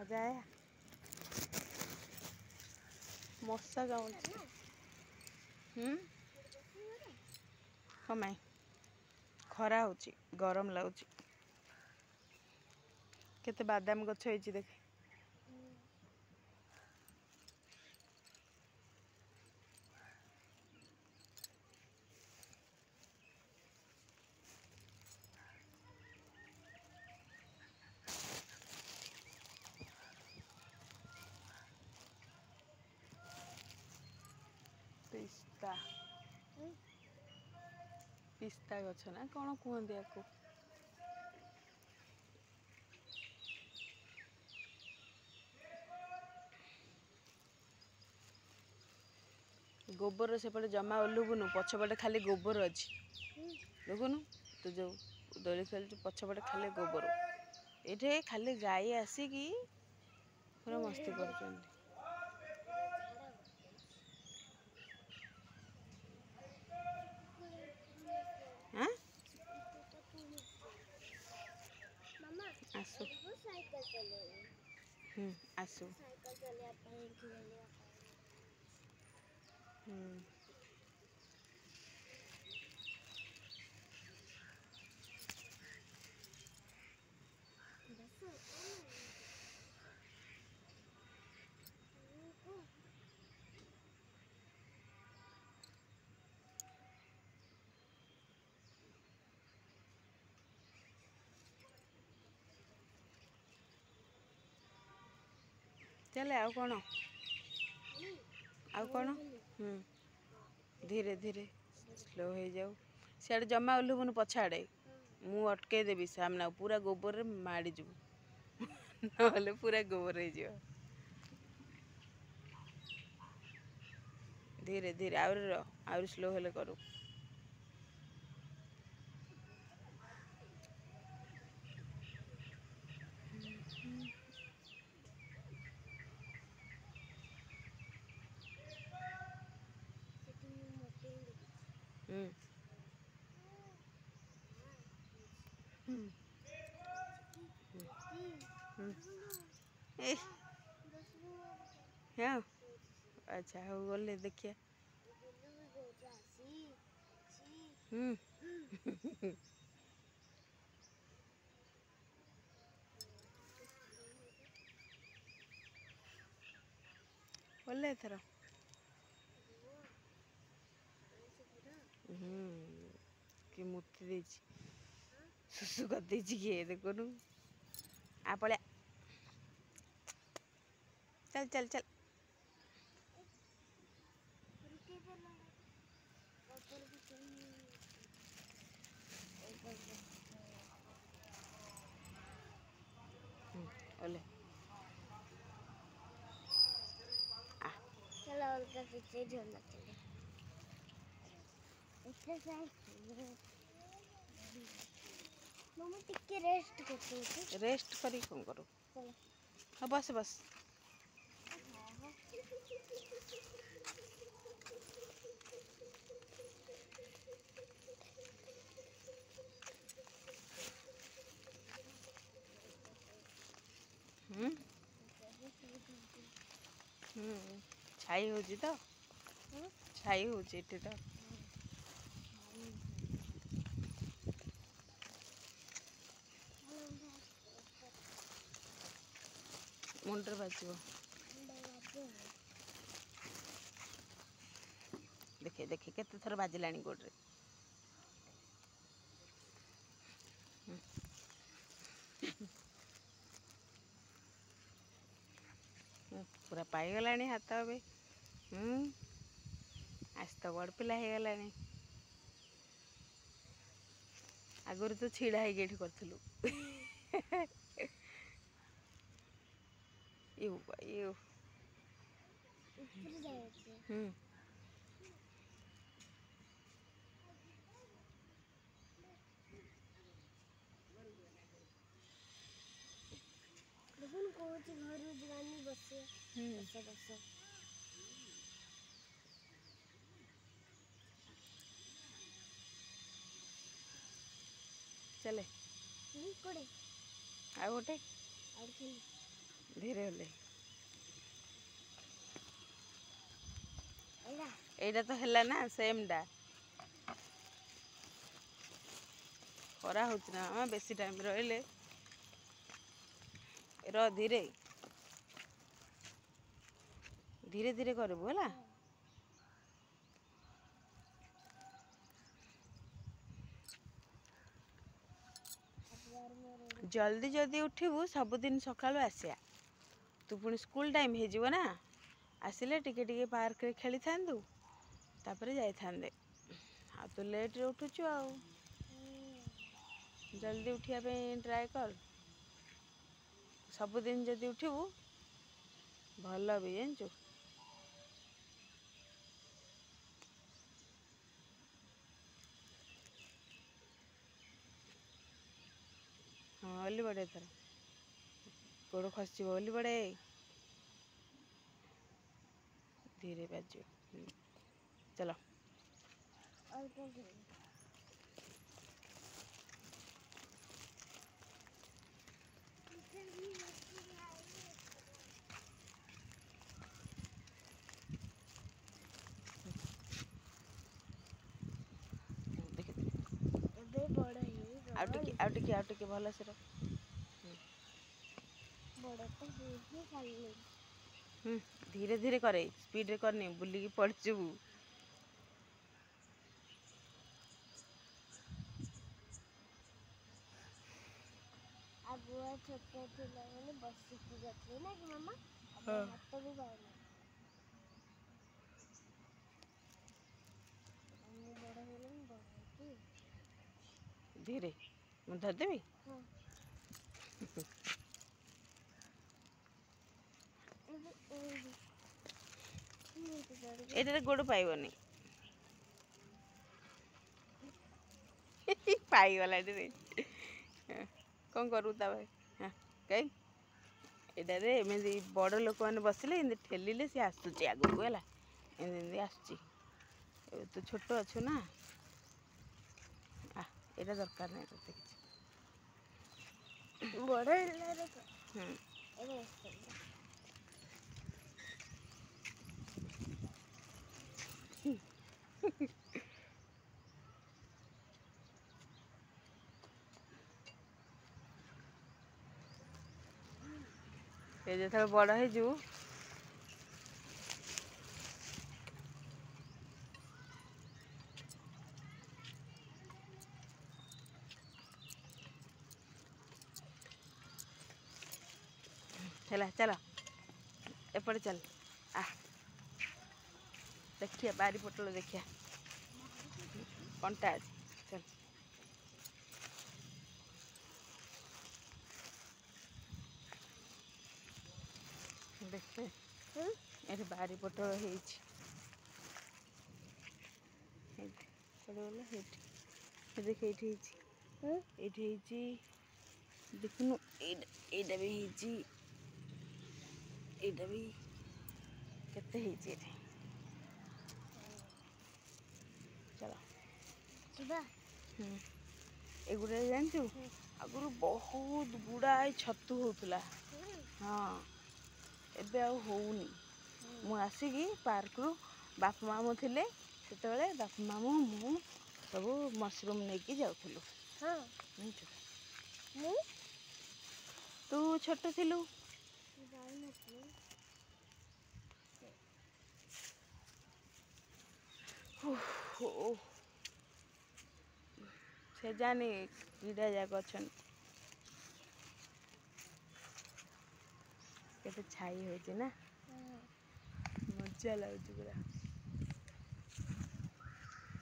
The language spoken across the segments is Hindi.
मजा आया। मशा कामुड़ी कमाई खरा होची गरम लगुच केते बादाम गछ होइची देख पिस्ता पिस्ता गछ ना कौन कहते या गोबर सेपटे जमा ओल्लुबुनु पछपटे खाली गोबर अच्छी देखुनु तो जो दड़ी खेल पछपटे खाली गोबर ये खाली गाई आसिकी पूरा मस्ती कर आसु आसु चले आउ कौन आउ कौन धीरे धीरे स्लो हो जाऊ सियाड़े जमा ओल्लुबुनु पछाड़े मु अटके देवी सामना पूरा गोबर माड़ी जीवु ना पूरा गोबर हो धीरे धीरे आउरी स्लो हेले करू हाँ अच्छा हो गले देखिए बोले थर कि मूर्ति दे सुसु कर दे किए देखो आ पड़े चल चल चल ओले चलो उनका पीछे ढूंढना चले मम्मी टिके रेस्ट करते रेस्ट करी कौन करो हाँ बस बस छाई हो तो छाई हो तो मुंडर बाजो देखे देखे केते थर बाजिलानी गोड़ रे पूरा पाईगला हाथ ए आज तो बड़ पिला हो गला आगुरी तो छिड़ा है करूँ घर जीवानी बसे बस चले कोड़े आ गोटे धीरे हले एला एटा तो है ना सेम डा खरा हो ना बेसी टाइम रहिले धीरे धीरे धीरे करबू है जल्दी जल्दी उठिबू सबुदिन सकाळु आसिया तू पुणी स्कूल टाइम हो ना आसिले टिके टिके पार्क रे खेली थांदू तापरे जाई थांदे आ तू लेट रे उठुचु आ जल्दी उठिया पे ट्राई कर सबुदिन जदि उठिबू भल भी जानचु हाँ ओली बड़े थर गोड़ खस ओली बड़े धीरे बाजू चलो और क्या करें देखे अबे बड़ा है आउ टिके भल से बड़ा तो है खाली धीरे धीरे करे स्पीड रे करनी बुलिकी पड़चुबू आगुआ छोटा थिला माने बसिकी जाते ना कि मामा अब हाँ। हाथ भी पाउना हम बड़ा हेलन बड़ा की धीरे मुझे धर देवी हां एटारे गोड़ पाइबनी पाइगला रे कौन करू ता भाई हाँ कहीं एटारे एमती बड़ लोक मैंने बसिले एमती ठेलिले सी आसुची आगू है एमती आसुची तू छोट अच्छु ना एटा दरकार नहीं तोते बड़ा हेला रे हम्म अरे ये जो बड़ हो चला चलो एपटे चल आ देखिए बारी पोटल देखिए कंटा अच्छी चल देखते ये बारी पोटल देख ये देखुनु एटा भी एटा भी केते चलो सुबह एगुड़ा जानचु आगुरी बहुत गुड़ाए छतु होता हाँ एबे आउ होउनी मु आसिकी पार्क रु बाप मामू थिले सेतेबेले बाप मामू मु सब मशरूम नेकी जाउथलु हां नहीं तू छोट थिलु जाई नथी से जानी कीड़ा जाक अच्छा केते छाई होइछि ना मजा लाଗୁଛି पूरा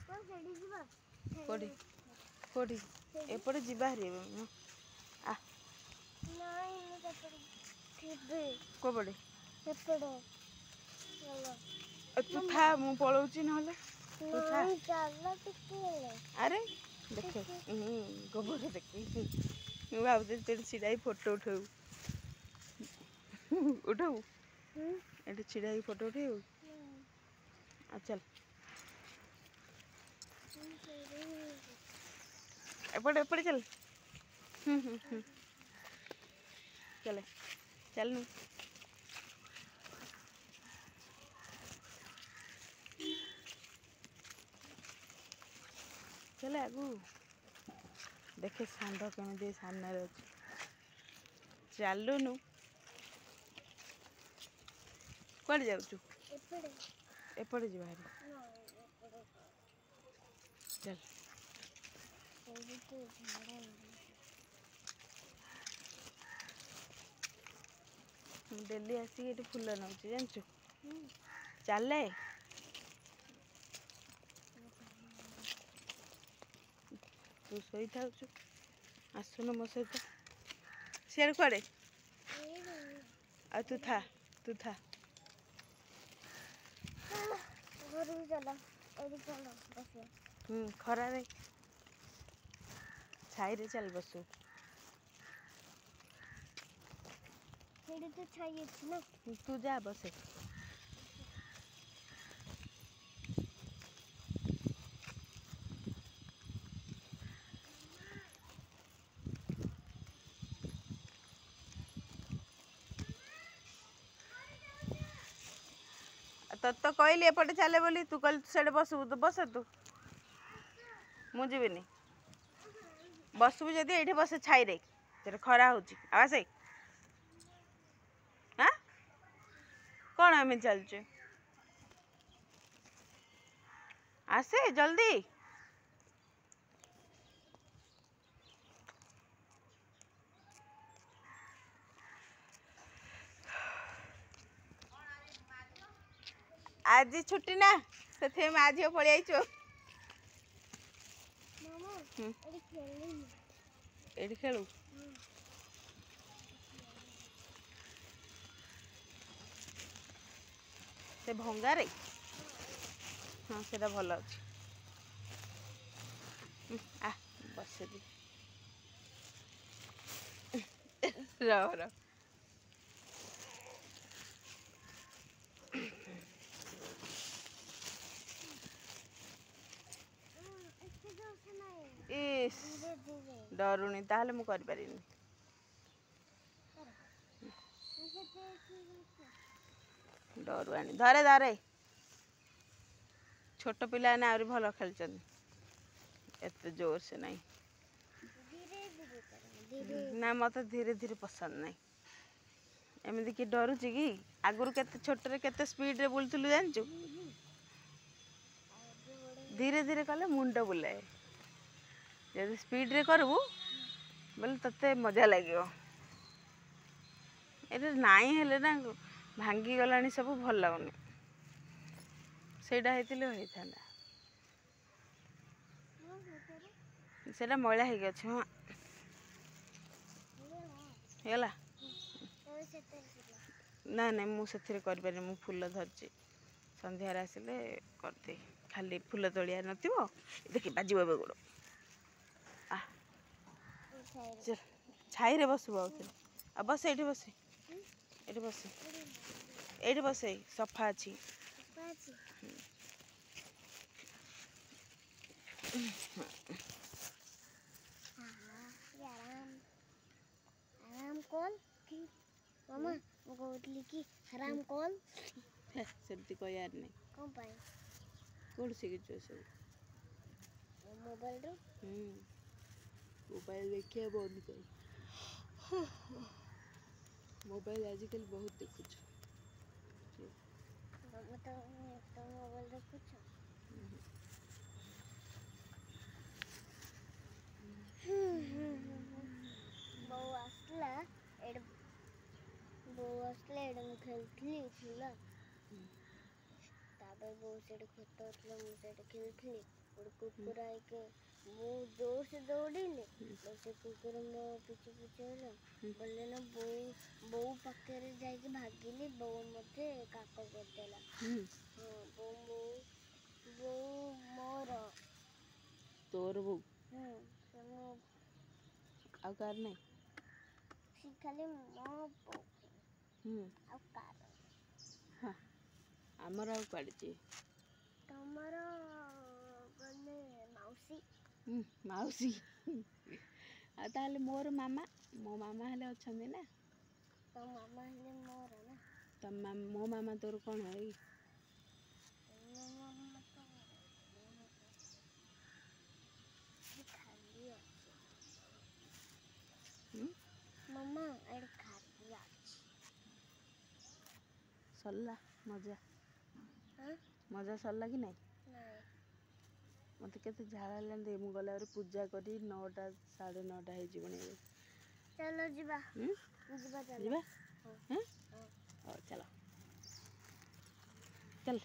तो सेडी जीवा कोडी कोडी एपटे जिबा हरी आ नहीं मैं तपर थिबे को पड़े एपड़ो चलो तू था मु पळौची नहले तू था नहीं चलो टिके अरे देख गोबर देख मु भाबते तेरे छिड़ाई फोटो उठाऊ उठाऊ एटे छिड़ाई फोटो उठाऊ आ चल एपटे एपटे चल चले ଚାଲନୁ ଚାଲେ ଆଗକୁ ଦେଖେ ଷଣ୍ଢ କେମିତି ସାମ୍ନାରେ ଅଛି ଚାଲୁନୁ କୁଆଡ଼େ ଯାଉଛୁ ଏପଟେ ଏପଟେ ଯିବା ହାରି ଏପଟେ ଚାଲ ସେଇଠି ତ ଝାଡ଼ା ମୁଁ ଡେଲି ଆସିକି ଏଠି ଫୁଲ ନେଉଛି ଜାଣିଛୁ ଚାଲେ ତୁ ଶୋଇଥାଉଛୁ ଆସୁନୁ ମୋ ସହିତ ସିଆଡ଼େ କୁଆଡ଼େ ଆଉ ତୁ ଥା ଘରକୁ ଚାଲ ଏଇଠି ଚାଲ ବସିବା ଖରାରେ ଛାଇରେ ଚାଲ ବସୁ ସେଇଠି ତ ଛାଇ ଅଛି ନା ତୁ ଯା ବସେ ତତେ ତ କହିଲି ଏପଟେ ଚାଲେ ବୋଲି ତୁ କହିଲି ସେଠି ବସିବୁ ତୁ ବସ ତୁ ମୁଁ ଯିବିନି ବସିବୁ ଯଦି ଏଇଠି ବସେ ଛାଇରେ ସେଠି ଖରା ହେଉଛି ଆଉ ଆସେ ହାଁ କ'ଣ ଏମିତି ଚାଲିଛୁ ଆସେ ଜଲ୍ଦି ଆଜି ଛୁଟି ନା ସେଥିପାଇଁ ମା ଝିଅ ପଳେଇ ଆଇଛୁ ମାମା ଏଠି ଖେଳିନି ଏଇଠି ଖେଳୁ ସେ ଭଙ୍ଗାରେ ହଁ ସେଟା ଭଲ ଅଛି ଆ ବସିଲି ରହ ଇସ୍ ଡରୁଣି ତାହେଲେ ମୁଁ କରିପାରିନି ଡରୁଆଣି ଧରେ ଛୋଟ ପିଲାମାନେ ଆହୁରି ଭଲ ଖେଳୁଛନ୍ତି ଏତେ ଜୋରସେ ନାହିଁ ନା ମୋତେ ଧୀରେ ଧୀରେ ପସନ୍ଦ ନାହିଁ ଏମିତି କି ଡରୁଛି କି ଆଗରୁ କେତେ ଛୋଟରେ କେତେ ସ୍ପିଡ଼ରେ ବୁଲୁଥିଲୁ ଜାଣିଛୁ ଧୀରେ ଧୀରେ କଲେ ମୁଣ୍ଡ ବୁଲାଏ ଯଦି ସ୍ପିଡ଼ରେ କରିବୁ ବୋଲେ ତତେ ମଜା ଲାଗିବ ଏଟା ନାଇଁ ହେଲେ ନା ଭାଙ୍ଗିଗଲାଣି ସବୁ ଭଲ ଲାଗୁନି ସେଇଟା ହେଇଥିଲେ ହେଇଥାନ୍ତା ସେଇଟା ମଇଳା ହେଇକି ଅଛି ହଁ ହେଇଗଲା ନାଇଁ ମୁଁ ସେଥିରେ କରିପାରିନି ମୁଁ ଫୁଲ ଧରିଛି ସନ୍ଧ୍ୟାରେ ଆସିଲେ କରିଦେଇ ଖାଲି ଫୁଲ ତୋଳିଆ ନଥିବ ଦେଖି ବାଜିବ ଏବେ ଗୋଡ଼ ଛାଇରେ ବସିବୁ ଆଉ ବସ ଏଇଠି ବସେ ଏଇଠି ବସେ ସଫା ଅଛି ଆରାମ କଲ ମାମା ମୁଁ କହୁଥିଲି କି ଆରାମ କଲ ସେମିତି କହିବାର ନାହିଁ କ'ଣ ପାଇଁ କେଉଁଠୁ ଶିଖିଛୁ ସବୁ ମୋବାଇଲରୁ ମୋବାଇଲ ଦେଖିବା ବନ୍ଦ କର ମୋବାଇଲ ଆଜିକାଲି ବହୁତ ଦେଖୁଛୁ ତ ମୋବାଇଲ ଦେଖୁଛ ବୋଉ ଆସିଲା ଏଇଠି ମୁଁ ଖେଳୁଥିଲି ଫୁଲ ତାପରେ ବୋଉ ସେଠି ଖତଉଥିଲା ମୁଁ ସେଠି ଖେଳୁଥିଲି ଗୋଟେ କୁକୁର ହେଇକି ମୁଁ ଜୋର ସେ ଦୌଡ଼ିଲି ସେ କୁକୁର ମୋ ପିଛୁ ହେଲା ବୋଲେ ନା ବୋଉ ପାଖରେ ଯାଇକି ଭାଗିଲି ବୋଉ ମୋତେ କାକ କରିଦେଲା ବୋଉ ମୋର ତୋର ବୋଉ ଆଉ କାହାର ନାହିଁ ଖାଲି ମୋ ବୋଉ ଆଉ କାର ଆମର ଆଉ କୁଆଡ଼େ ଯିବେ ତମର ଗଲେ ମାଉସୀ ଆଉ ତାହେଲେ ମୋର ମାମା ମୋ ମାମା ହେଲେ ଅଛନ୍ତି ନା तो मामा हेले मोर ना मो मामा तोर कौन है कि? मो मामा तो ये खाली ଅଛି मामा एड खाली ଅଛି सरला मजा हां मजा सरला कि नहीं नहीं मत केते झाड़ा लांदे मु गला रे पूजा करी 9टा 9:30 हे जीवने चलो जीवा जीवा चलो जीवा हाँ हैं हाँ चलो चल